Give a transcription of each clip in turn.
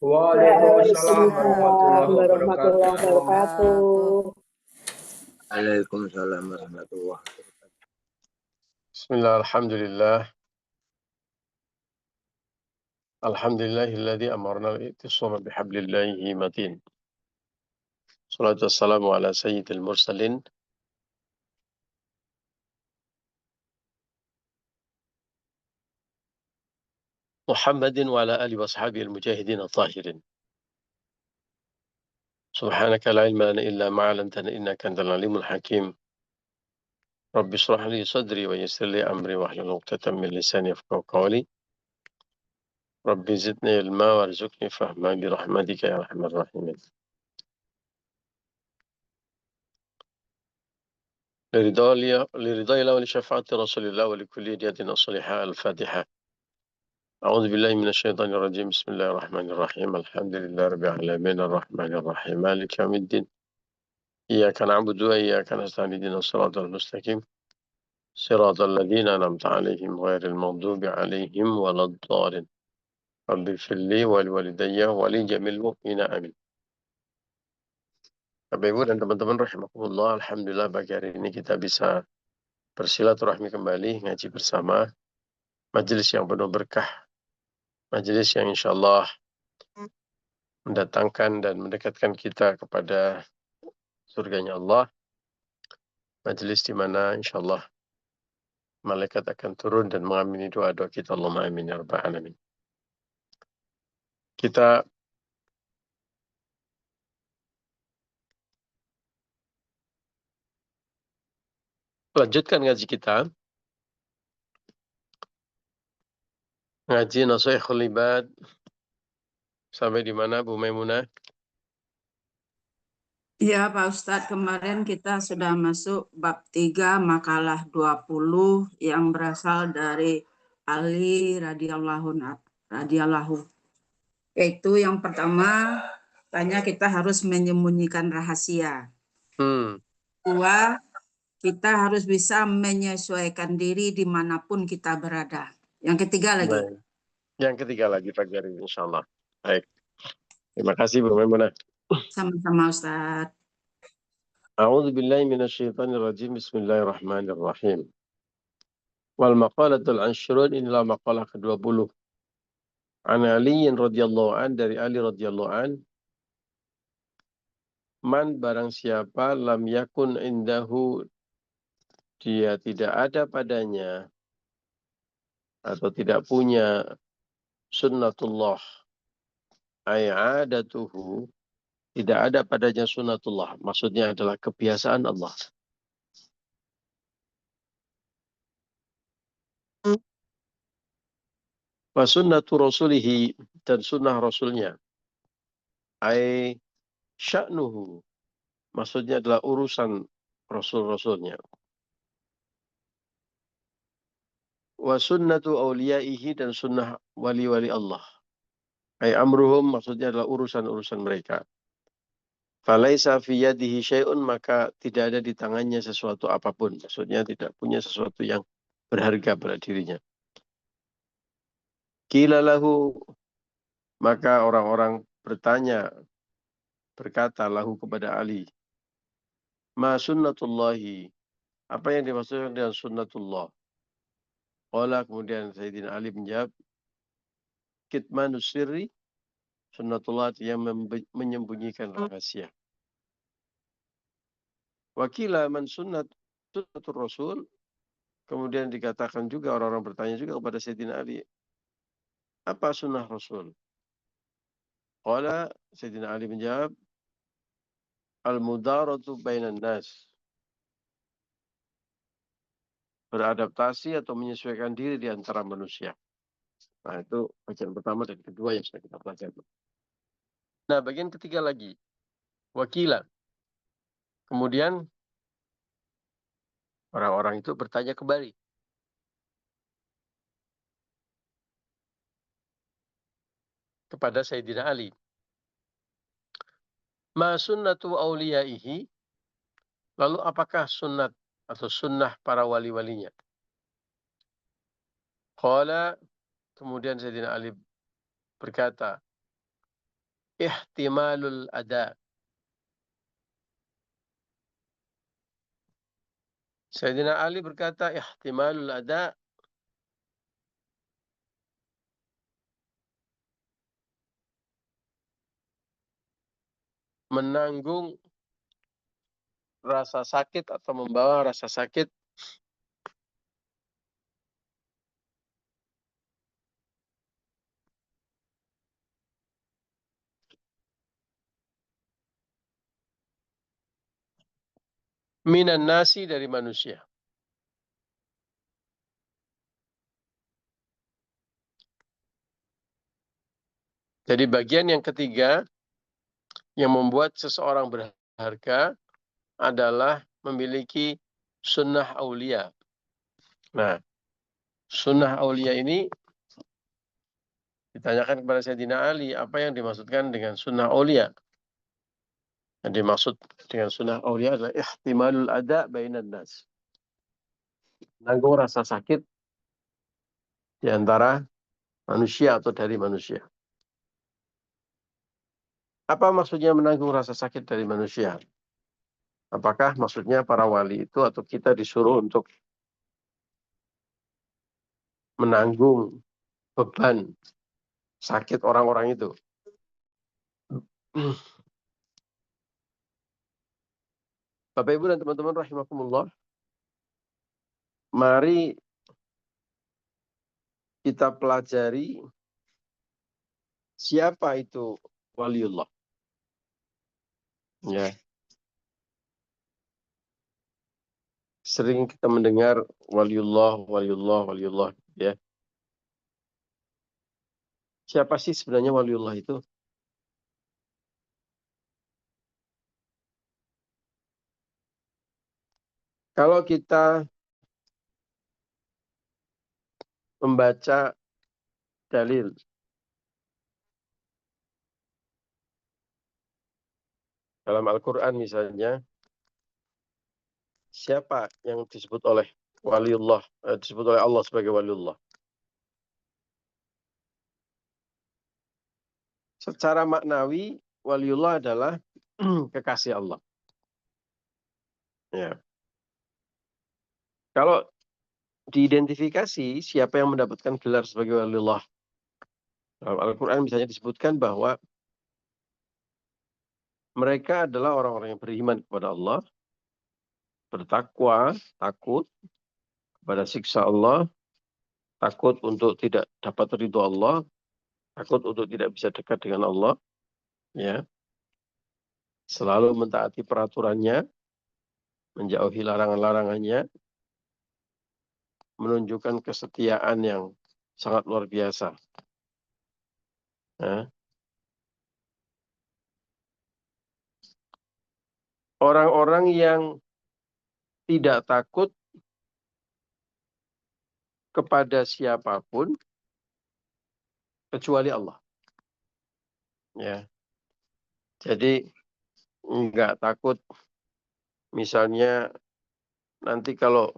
Waalaikumsalam Waalaikumsalam warahmatullahi wabarakatuh. warahmatullahi wabarakatuh. Waalaikumsalam warahmatullahi wabarakatuh. Bismillah, alhamdulillah. Alhamdulillahilladzi amarna al-i'tisama bihablillahi matin. Salatu wassalamu ala sayyidil mursalin. Muhammadin wa ala alihi wa sahbihi al-mujahidin al-tahirin. Subhanaka la ilma lana illa ma 'allamtana innaka antal alimul hakim. Rabbi shrah li sadri wa yassir li amri wahlul 'uqdatam min lisani yafqahu qawli. Rabbi zidni ilma warzuqni fahma bi rahmatika ya arhamar rahimin. Liridai wa li syafaati Rasulillah wa li kulli diyatin as-salihah al-Fatihah. أعوذ بالله من الشيطان الرجيم بسم الله الرحمن الرحيم الحمد لله رب العالمين الرحمن الرحيم مالك يوم الدين إياك نعبد وإياك نستعين اهدنا الصراط المستقيم صراط الذين أنعمت عليهم غير المغضوب عليهم ولا الضالين رب اغفر لي ولوالدي ولجميع المؤمنين آمين. Bapak Ibu dan teman-teman rahimakumullah, alhamdulillah pagi hari ini kita bisa bersilaturahmi kembali, ngaji bersama, majelis yang penuh berkah, majelis yang insyaallah mendatangkan dan mendekatkan kita kepada surganya Allah, majelis di mana insyaallah malaikat akan turun dan mengamini doa-doa kita. Allahumma amin ya rabbal alamin. Kita lanjutkan ngaji kita, ngaji Nashihul Ibad, sampai di mana Bu Maimunah? Ya Pak Ustadz, kemarin kita sudah masuk bab 3 makalah 20 yang berasal dari Ali radhiyallahu. Yaitu yang pertama, tanya kita harus menyembunyikan rahasia. Dua, kita harus bisa menyesuaikan diri dimanapun kita berada. Yang ketiga lagi. Baik. Yang ketiga lagi pagi hari ini insyaallah. Baik. Terima kasih Bu Maimunah. Sama-sama Ustadz. A'udzu billahi minasyaitonir rajim. Bismillahirrahmanirrahim. Wal maqalatul 'ashrun, inilah maqalah ke-20. An Ali radhiyallahu an, dari Ali radhiyallahu an, man barang siapa lam yakun indahu, dia tidak ada padanya atau tidak punya sunnatullah ay adatuhu, tidak ada padanya sunnatullah, maksudnya adalah kebiasaan Allah. Wa sunnatu rasulihi, dan sunnah rasulnya, ay sya'nuhu, maksudnya adalah urusan rasul-rasulnya. Wa sunnatu awliyaihi, dan sunnah wali-wali Allah, ay amruhum, maksudnya adalah urusan-urusan mereka. Falaisa fi yadihi syai'un, maka tidak ada di tangannya sesuatu apapun, maksudnya tidak punya sesuatu yang berharga pada dirinya. Qila lahu, maka orang-orang bertanya, berkata lahu kepada Ali, ma sunnatullahi, apa yang dimaksudkan dengan sunnatullah? Qala, kemudian Sayyidina Ali menjawab, kitmanus sirri, sunnatullah yang menyembunyikan rahasia. Wakila man sunnatur rasul, kemudian dikatakan juga, orang-orang bertanya juga kepada Sayyidina Ali, apa sunnah Rasul? Qala, Sayyidina Ali menjawab, al-mudaratu bainan nas, beradaptasi atau menyesuaikan diri di antara manusia. Nah, itu bagian pertama dan kedua yang sudah kita pelajari. Nah, bagian ketiga lagi, wakila. Kemudian orang-orang itu bertanya kembali kepada Sayyidina Ali, ma sunnatu awliyaihi, lalu apakah sunnat atau sunnah para wali-walinya? Qala, kemudian Sayyidina Ali berkata, ihtimalul ada. Sayyidina Ali berkata, ihtimalul ada menanggung rasa sakit atau membawa rasa sakit minan nasi, dari manusia. Jadi bagian yang ketiga yang membuat seseorang berharga adalah memiliki sunnah aulia. Nah, sunnah aulia ini ditanyakan kepada Sayyidina Ali, apa yang dimaksudkan dengan sunnah aulia? Yang dimaksud dengan sunnah aulia adalah ihtimalul ada bainan nas. Menanggung rasa sakit di antara manusia atau dari manusia. Apa maksudnya menanggung rasa sakit dari manusia? Apakah maksudnya para wali itu atau kita disuruh untuk menanggung beban sakit orang-orang itu? Bapak Ibu dan teman-teman rahimakumullah, mari kita pelajari siapa itu waliullah. Ya, sering kita mendengar waliullah, waliullah, waliullah, ya. Siapa sih sebenarnya waliullah itu? Kalau kita membaca dalil dalam Al-Quran misalnya, siapa yang disebut oleh waliullah, disebut oleh Allah sebagai waliullah? Secara maknawi, waliullah adalah kekasih Allah. Ya. Kalau diidentifikasi siapa yang mendapatkan gelar sebagai waliullah, dalam Al-Quran misalnya disebutkan bahwa mereka adalah orang-orang yang beriman kepada Allah, bertakwa, takut kepada siksa Allah, takut untuk tidak dapat ridho Allah, takut untuk tidak bisa dekat dengan Allah, ya, selalu mentaati peraturannya, menjauhi larangan-larangannya, menunjukkan kesetiaan yang sangat luar biasa. Ya. Orang-orang yang tidak takut kepada siapapun kecuali Allah. Ya. Jadi nggak takut misalnya nanti kalau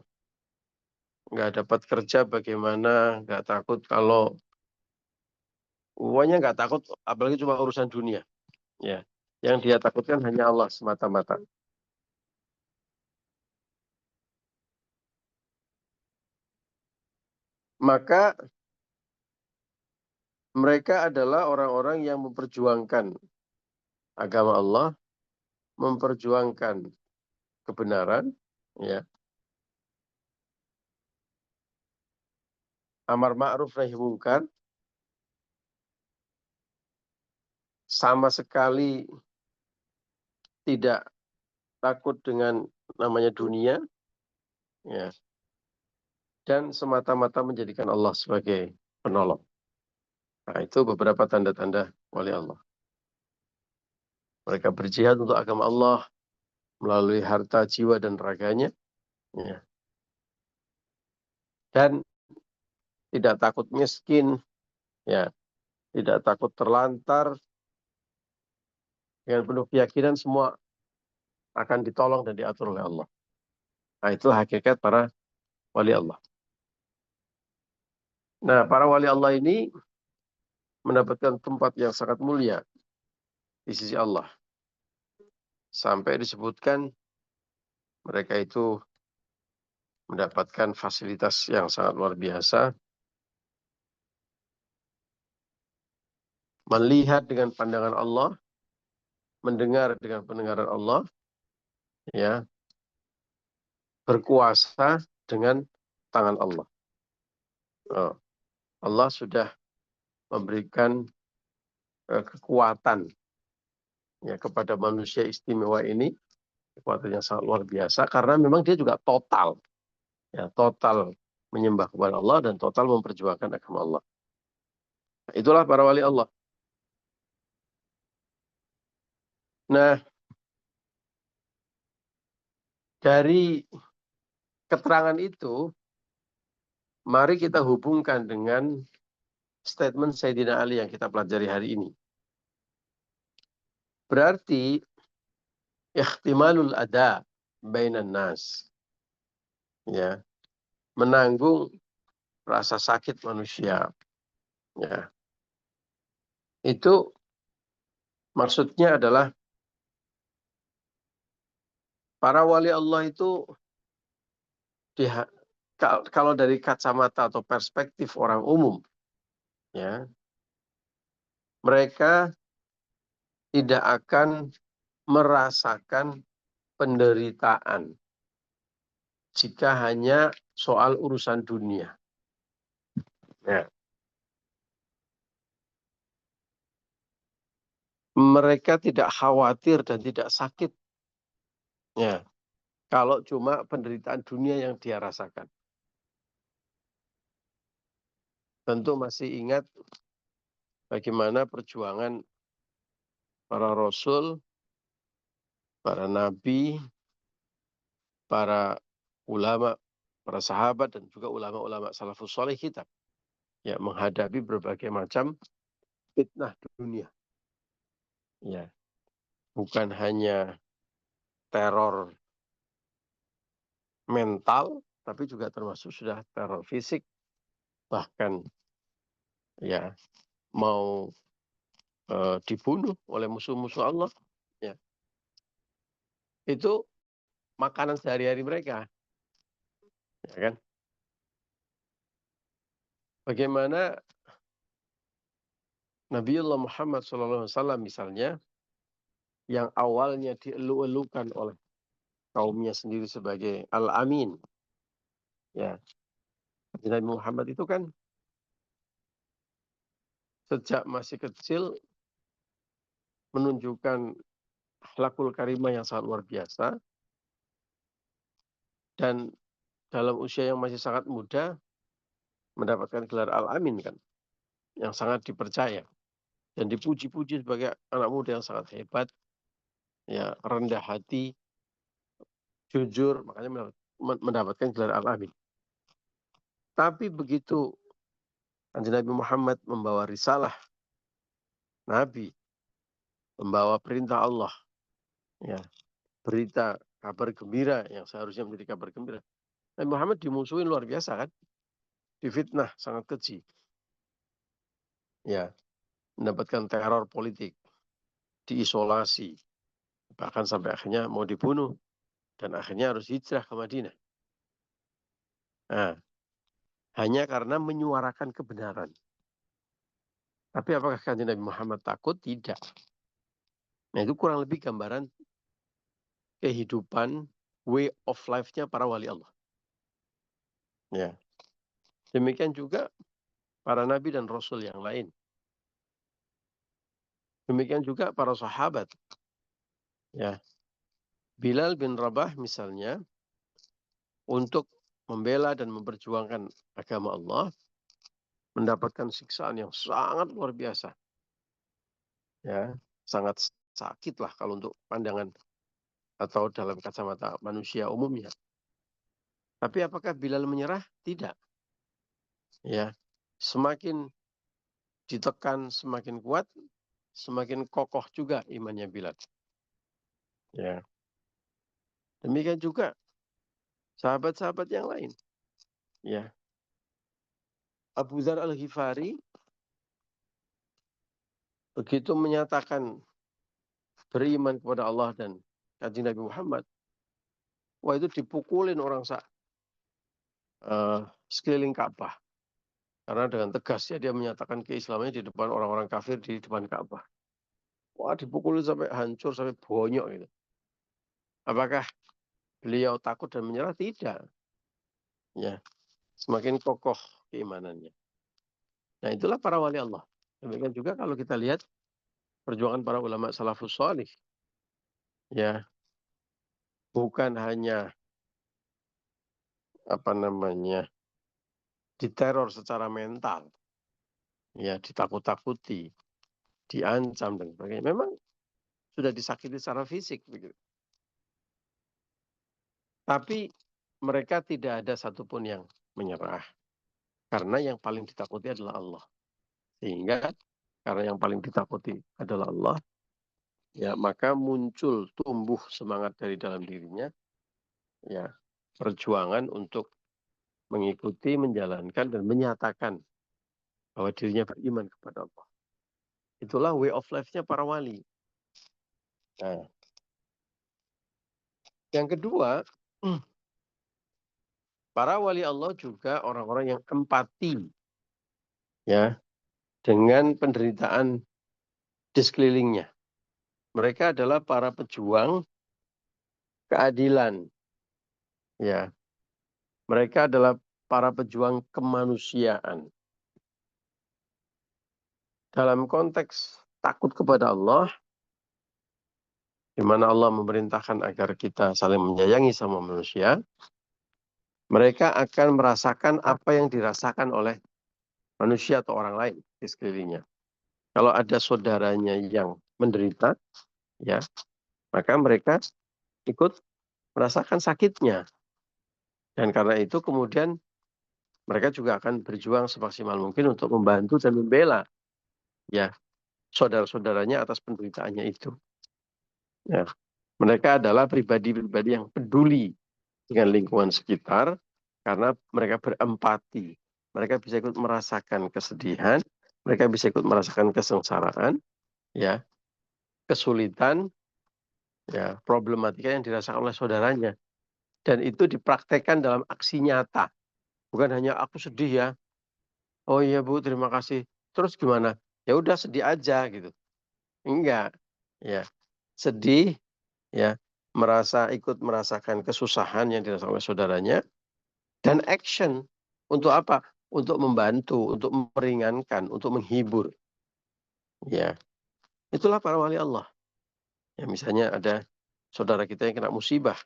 nggak dapat kerja bagaimana, nggak takut kalau pokoknya nggak takut, apalagi cuma urusan dunia. Ya. Yang dia takutkan hanya Allah semata-mata. Maka mereka adalah orang-orang yang memperjuangkan agama Allah, memperjuangkan kebenaran, ya, amar ma'ruf nahi mungkar, sama sekali tidak takut dengan namanya dunia, ya, dan semata-mata menjadikan Allah sebagai penolong. Nah, itu beberapa tanda-tanda wali Allah. Mereka berjihad untuk agama Allah melalui harta, jiwa, dan raganya, ya, dan tidak takut miskin, ya, tidak takut terlantar, dengan penuh keyakinan semua akan ditolong dan diatur oleh Allah. Nah, itulah hakikat para wali Allah. Nah, para wali Allah ini mendapatkan tempat yang sangat mulia di sisi Allah. Sampai disebutkan mereka itu mendapatkan fasilitas yang sangat luar biasa, melihat dengan pandangan Allah, mendengar dengan pendengaran Allah, ya, berkuasa dengan tangan Allah. Allah sudah memberikan kekuatan ya kepada manusia istimewa ini, kekuatan yang sangat luar biasa karena memang dia juga total menyembah kepada Allah dan total memperjuangkan agama Allah. Nah, itulah para wali Allah. Nah, dari keterangan itu, mari kita hubungkan dengan statement Sayyidina Ali yang kita pelajari hari ini. Berarti ihtimalul ada bainan nas. Ya, menanggung rasa sakit manusia. Ya. Itu maksudnya adalah para wali Allah itu kalau dari kacamata atau perspektif orang umum, ya, mereka tidak akan merasakan penderitaan jika hanya soal urusan dunia. Ya. Mereka tidak khawatir dan tidak sakit. Ya. Kalau cuma penderitaan dunia yang dia rasakan. Tentu masih ingat bagaimana perjuangan para rasul, para nabi, para ulama, para sahabat, dan juga ulama-ulama salafus soleh kita. Ya, menghadapi berbagai macam fitnah dunia. Ya, bukan hanya teror mental, tapi juga termasuk sudah teror fisik, bahkan ya mau dibunuh oleh musuh-musuh Allah. Ya, itu makanan sehari-hari mereka, ya kan? Bagaimana Nabiullah Muhammad SAW misalnya, yang awalnya dielu-elukan oleh kaumnya sendiri sebagai Al-Amin. Ya, Nabi Muhammad itu kan sejak masih kecil menunjukkan akhlakul karimah yang sangat luar biasa, dan dalam usia yang masih sangat muda mendapatkan gelar Al-Amin kan, yang sangat dipercaya dan dipuji-puji sebagai anak muda yang sangat hebat, ya, rendah hati, jujur, makanya mendapatkan gelar Al-Amin. Tapi begitu Nabi Muhammad membawa risalah Nabi, membawa perintah Allah, ya, berita kabar gembira yang seharusnya menjadi kabar gembira, Nabi Muhammad dimusuhin luar biasa kan, difitnah sangat keji, ya, mendapatkan teror politik, diisolasi, bahkan sampai akhirnya mau dibunuh dan akhirnya harus hijrah ke Madinah. Nah, hanya karena menyuarakan kebenaran. Tapi apakah kanjeng Nabi Muhammad takut? Tidak. Nah, itu kurang lebih gambaran kehidupan, way of life-nya para wali Allah. Ya. Demikian juga para nabi dan rasul yang lain. Demikian juga para sahabat. Ya. Bilal bin Rabah misalnya, untuk membela dan memperjuangkan agama Allah, mendapatkan siksaan yang sangat luar biasa. Ya, sangat sakit lah kalau untuk pandangan atau dalam kacamata manusia umumnya. Tapi apakah Bilal menyerah? Tidak. Ya, semakin ditekan semakin kuat, semakin kokoh juga imannya Bilal. Ya. Demikian juga sahabat-sahabat yang lain. Ya. Abu Dzar Al-Ghifari begitu menyatakan beriman kepada Allah dan Kanjeng Nabi Muhammad, wah itu dipukulin orang sekeliling Ka'bah. Karena dengan tegas ya dia menyatakan keislamannya di depan orang-orang kafir di depan Ka'bah. Wah dipukulin sampai hancur, sampai bonyok gitu. Apakah beliau takut dan menyerah? Tidak. Ya, semakin kokoh keimanannya. Nah itulah para wali Allah. Demikian juga kalau kita lihat perjuangan para ulama salafus salih. Ya, bukan hanya diteror secara mental, ya ditakut-takuti, diancam dan sebagainya. Memang sudah disakiti secara fisik begitu. Tapi mereka tidak ada satupun yang menyerah. Karena yang paling ditakuti adalah Allah. Sehingga karena yang paling ditakuti adalah Allah, ya maka muncul tumbuh semangat dari dalam dirinya, ya perjuangan untuk mengikuti, menjalankan dan menyatakan bahwa dirinya beriman kepada Allah. Itulah way of life-nya para wali. Nah, yang kedua, para wali Allah juga orang-orang yang empati, ya, dengan penderitaan di sekelilingnya. Mereka adalah para pejuang keadilan, ya. Mereka adalah para pejuang kemanusiaan. Dalam konteks takut kepada Allah, di mana Allah memerintahkan agar kita saling menyayangi sama manusia, mereka akan merasakan apa yang dirasakan oleh manusia atau orang lain di sekelilingnya. Kalau ada saudaranya yang menderita, ya, maka mereka ikut merasakan sakitnya. Dan karena itu kemudian mereka juga akan berjuang semaksimal mungkin untuk membantu dan membela, ya, saudara-saudaranya atas penderitaannya itu. Ya. Mereka adalah pribadi-pribadi yang peduli dengan lingkungan sekitar karena mereka berempati. Mereka bisa ikut merasakan kesedihan, mereka bisa ikut merasakan kesengsaraan, ya, kesulitan, ya, problematika yang dirasakan oleh saudaranya. Dan itu dipraktekkan dalam aksi nyata. Bukan hanya aku sedih ya. Oh iya Bu, terima kasih. Terus gimana? Ya udah sedih aja gitu. Enggak. Ya. Sedih, ya, ikut merasakan kesusahan yang dirasakan oleh saudaranya, dan action untuk apa? Untuk membantu, untuk meringankan, untuk menghibur. Ya, itulah para wali Allah. Ya, misalnya ada saudara kita yang kena musibah.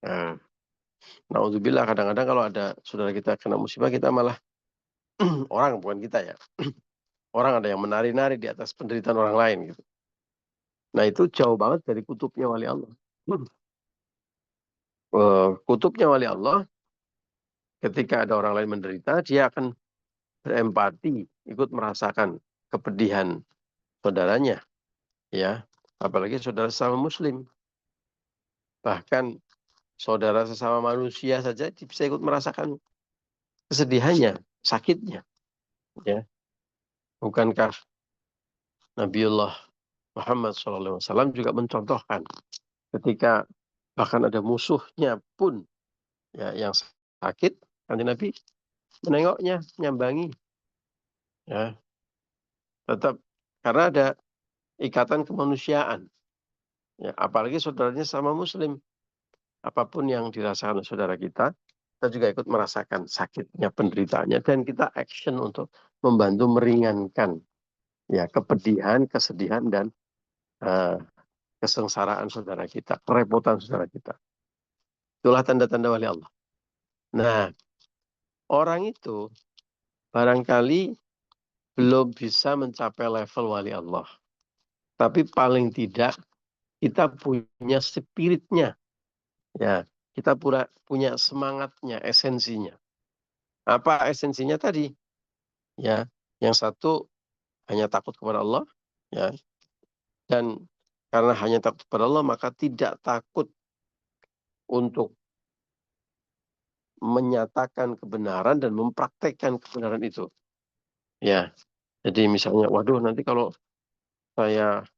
Nah, naudzubillah kadang-kadang kalau ada saudara kita kena musibah kita malah orang bukan kita ya. Orang ada yang menari-nari di atas penderitaan orang lain gitu. Nah, itu jauh banget dari kutubnya wali Allah. Kutubnya wali Allah ketika ada orang lain menderita, dia akan berempati, ikut merasakan kepedihan saudaranya, ya. Apalagi saudara sesama muslim. Bahkan saudara sesama manusia saja bisa ikut merasakan kesedihannya, sakitnya, ya. Bukankah Nabiullah Muhammad SAW juga mencontohkan ketika bahkan ada musuhnya pun, ya, yang sakit, Kanjeng Nabi menengoknya, nyambangi, ya, tetap karena ada ikatan kemanusiaan, ya, apalagi saudaranya sama muslim, apapun yang dirasakan oleh saudara kita juga ikut merasakan sakitnya, penderitaannya, dan kita action untuk membantu meringankan, ya, kepedihan, kesedihan dan kesengsaraan saudara kita, kerepotan saudara kita. Itulah tanda-tanda wali Allah. Nah, orang itu barangkali belum bisa mencapai level wali Allah. Tapi paling tidak kita punya spiritnya. Ya, kita punya semangatnya, esensinya. Apa esensinya tadi? Ya, yang satu hanya takut kepada Allah, ya. Dan karena hanya takut kepada Allah maka tidak takut untuk menyatakan kebenaran dan mempraktekkan kebenaran itu. Ya. Jadi misalnya, waduh nanti kalau saya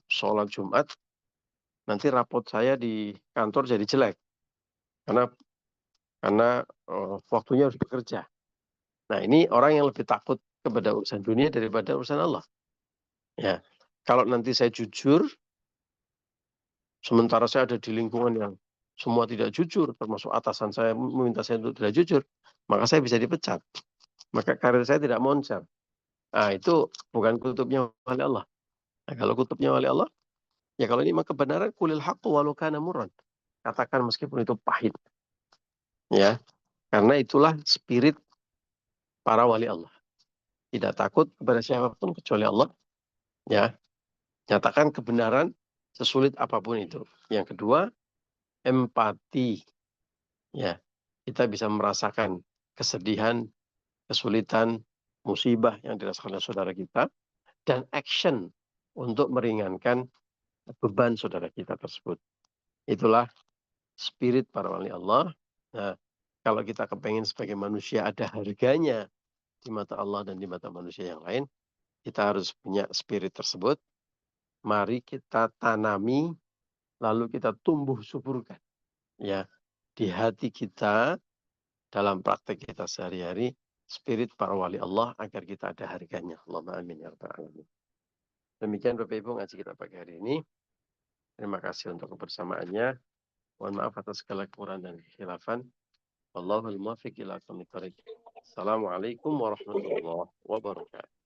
sholat Jumat, nanti rapot saya di kantor jadi jelek. Karena waktunya harus bekerja. Nah, ini orang yang lebih takut kepada urusan dunia daripada urusan Allah. Ya, kalau nanti saya jujur, sementara saya ada di lingkungan yang semua tidak jujur, termasuk atasan saya meminta saya untuk tidak jujur, maka saya bisa dipecat. Maka karir saya tidak moncer. Nah, itu bukan kutubnya wali Allah. Nah, kalau kutubnya wali Allah, ya kalau ini maka kebenaran, kulil haqqu walau kana murran. Katakan meskipun itu pahit. Ya, karena itulah spirit para wali Allah. Tidak takut kepada siapapun kecuali Allah. Ya, nyatakan kebenaran sesulit apapun itu. Yang kedua, empati. Ya, kita bisa merasakan kesedihan, kesulitan, musibah yang dirasakan oleh saudara kita, dan action untuk meringankan beban saudara kita tersebut. Itulah spirit para wali Allah. Nah, kalau kita kepengen sebagai manusia ada harganya di mata Allah dan di mata manusia yang lain, kita harus punya spirit tersebut. Mari kita tanami, lalu kita tumbuh suburkan. Ya, di hati kita, dalam praktek kita sehari-hari, spirit para wali Allah agar kita ada harganya. Allahumma amin ya rabbal alamin. Demikian Bapak Ibu ngaji kita pagi hari ini. Terima kasih untuk kebersamaannya. Mohon maaf atas segala kekurangan dan kekhilafan. Wallahul muwaffiq ila aqwamit thoriq. Assalamualaikum warahmatullahi wabarakatuh.